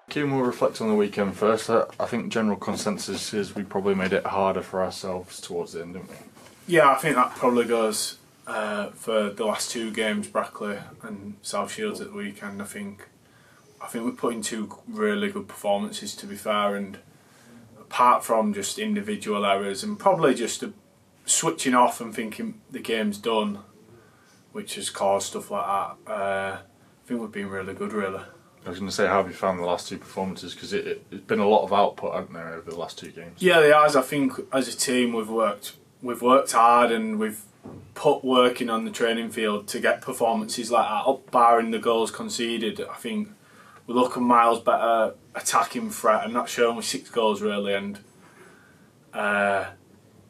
Kian, we'll reflect on the weekend first. I think general consensus is we probably made it harder for ourselves towards the end, didn't we? Yeah, I think that probably goes for the last two games, Brackley and South Shields at the weekend. I think we put in two really good performances, to be fair, and apart from just individual errors and probably just switching off and thinking the game's done, which has caused stuff like that, I think we've been really good, really. I was going to say, how have you found the last two performances? Because it's been a lot of output, hasn't there, over the last two games? Yeah, it has. I think as a team we've worked hard and we've put work in on the training field to get performances like that up, barring the goals conceded. I think we look a miles better attacking threat, and that's shown with 6 goals really. And yeah,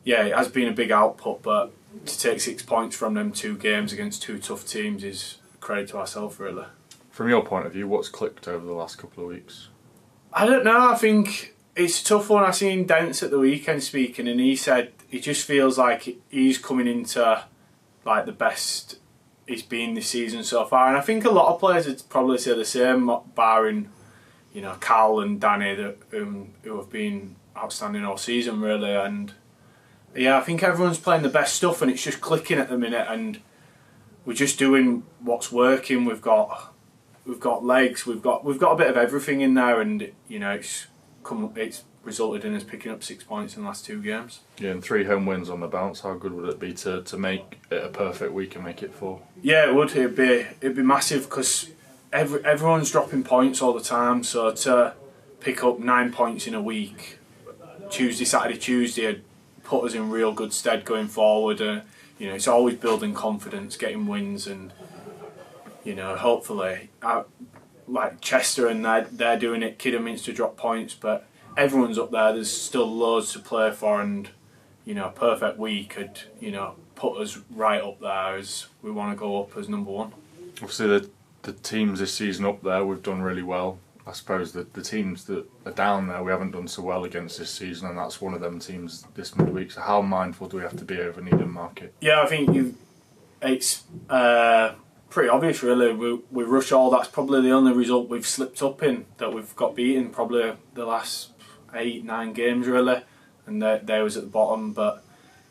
it has been a big output, but to take 6 points from them 2 games against 2 tough teams is a credit to ourselves, really. From your point of view, what's clicked over the last couple of weeks? I don't know. I think it's a tough one. I seen Dents at the weekend speaking, and he said it just feels like he's coming into like the best he's been this season so far. And I think a lot of players would probably say the same, barring Cal and Danny, who have been outstanding all season really. And yeah, I think everyone's playing the best stuff, and it's just clicking at the minute. And we're just doing what's working. We've got legs. We've got a bit of everything in there, and it's resulted in us picking up 6 points in the last 2 games. Yeah, and 3 home wins on the bounce. How good would it be to make it a perfect week and make it 4? Yeah, it would. It'd be massive because everyone's dropping points all the time. So to pick up 9 points in a week, Tuesday, Saturday, Tuesday, would put us in real good stead going forward. It's always building confidence, getting wins, and hopefully, like Chester and they're doing it. Kidderminster drop points, but everyone's up there. There's still loads to play for, and a perfect week could put us right up there as we want to go up as number 1. Obviously, the teams this season up there, we've done really well. I suppose the teams that are down there, we haven't done so well against this season, and that's one of them teams this midweek. So how mindful do we have to be over Needham Market? Yeah, I think it's pretty obvious really. We rush all. That's probably the only result we've slipped up in, that we've got beaten probably the last 8-9 games really, and they was at the bottom. But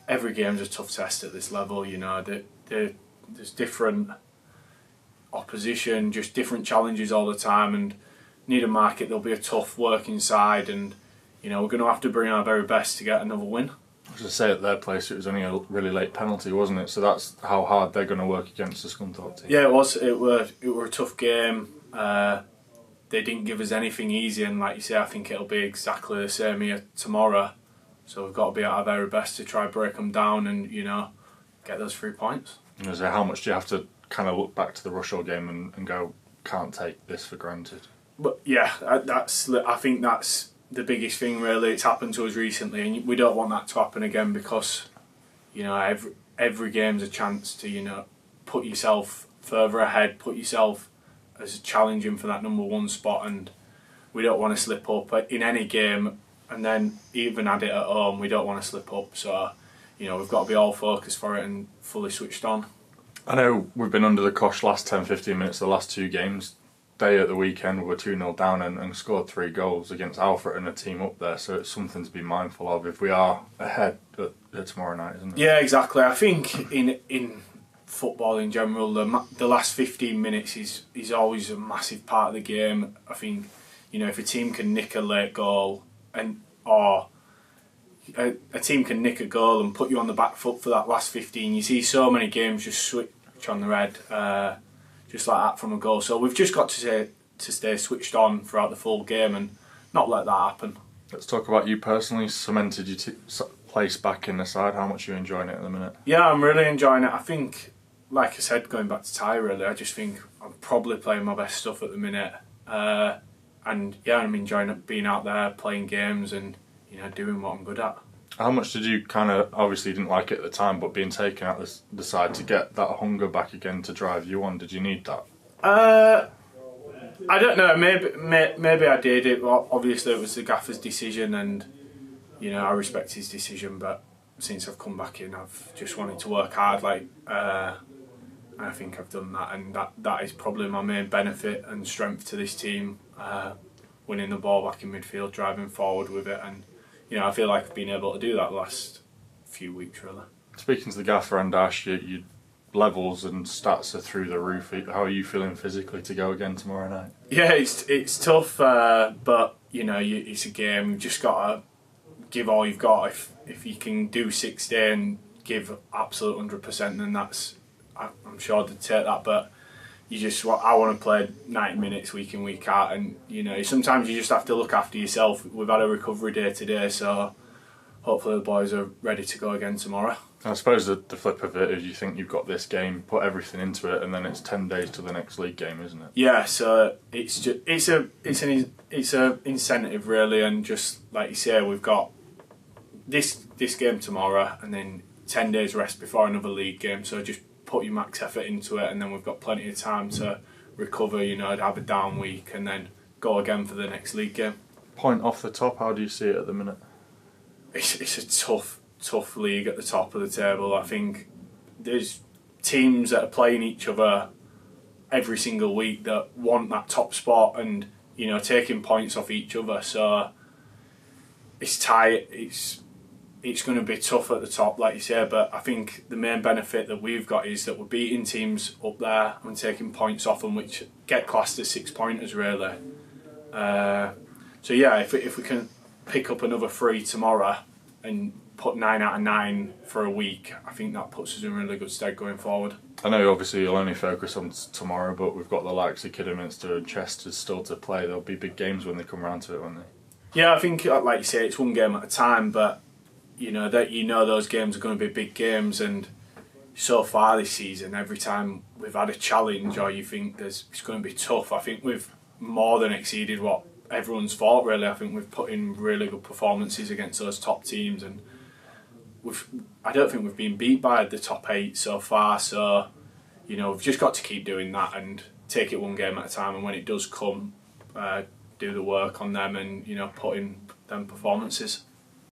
every game's a tough test at this level. There's different opposition, just different challenges all the time, and Needham Market, there'll be a tough working side, and we're going to have to bring our very best to get another win. I was going to say, at their place it was only a really late penalty, wasn't it? So that's how hard they're going to work against the Scunthorpe team. Yeah, it was. It were a tough game. They didn't give us anything easy, and like you say, I think it'll be exactly the same here tomorrow. So we've got to be at our very best to try break them down and get those 3 points. And so how much do you have to kind of look back to the Rushall game and go, can't take this for granted? But yeah, I think that's the biggest thing really. It's happened to us recently, and we don't want that to happen again, because every game's a chance to put yourself further ahead, put yourself as challenging for that number 1 spot, and we don't want to slip up in any game. And then even at it at home, we don't want to slip up. So we've got to be all focused for it and fully switched on. I know we've been under the cosh last 10-15 minutes of the last 2 games. They at the weekend were 2-0 down and scored 3 goals against Alfred and a team up there, so it's something to be mindful of if we are ahead at tomorrow night, isn't it? Yeah, exactly. I think in football in general, the last 15 minutes is always a massive part of the game. I think if a team can nick a late goal or a team can nick a goal and put you on the back foot for that last 15, you see so many games just switch on their head. Just like that from a goal. So we've just got to stay switched on throughout the full game and not let that happen. Let's talk about you personally. Cemented your place back in the side. How much are you enjoying it at the minute? Yeah, I'm really enjoying it. I think, like I said, going back to Ty really, I just think I'm probably playing my best stuff at the minute. And yeah, I'm enjoying it, being out there, playing games and doing what I'm good at. How much did you obviously didn't like it at the time, but being taken out the side to get that hunger back again to drive you on, did you need that? I don't know, maybe I did. Obviously it was the gaffer's decision, and I respect his decision, but since I've come back in, I've just wanted to work hard, I think I've done that, and that is probably my main benefit and strength to this team. winning the ball back in midfield, driving forward with it, and I feel like I've been able to do that the last few weeks really. Speaking to the gaffer and Ash, your levels and stats are through the roof. How are you feeling physically to go again tomorrow night? Yeah, it's tough, but it's a game. You've just got to give all you've got. If you can do 60 and give absolute 100%, then I'm sure they'd take that. But I want to play 90 minutes week in, week out, and sometimes you just have to look after yourself. We've had a recovery day today, so hopefully the boys are ready to go again tomorrow. I suppose the flip of it is you think you've got this game, put everything into it, and then it's 10 days to the next league game, isn't it? Yeah, so it's a incentive really, and just like you say, we've got this game tomorrow, and then 10 days rest before another league game. So just put your max effort into it, and then we've got plenty of time to recover. Have a down week, and then go again for the next league game. Point off the top, how do you see it at the minute? It's a tough league at the top of the table. I think there's teams that are playing each other every single week that want that top spot, and taking points off each other. So it's tight. It's going to be tough at the top, like you say. But I think the main benefit that we've got is that we're beating teams up there and taking points off them, which get classed as 6-pointers really. So yeah, if we can pick up another 3 tomorrow and put 9 out of 9 for a week, I think that puts us in really good stead going forward. I know obviously you'll only focus on tomorrow, but we've got the likes of Kidderminster and Chester still to play. There'll be big games when they come around to it, won't they? Yeah, I think like you say, it's one game at a time, but those games are going to be big games, and so far this season, every time we've had a challenge or you think it's going to be tough, I think we've more than exceeded what everyone's thought really. I think we've put in really good performances against those top teams, and I don't think we've been beat by the top 8 so far. So we've just got to keep doing that and take it one game at a time, and when it does come, do the work on them and put in them performances.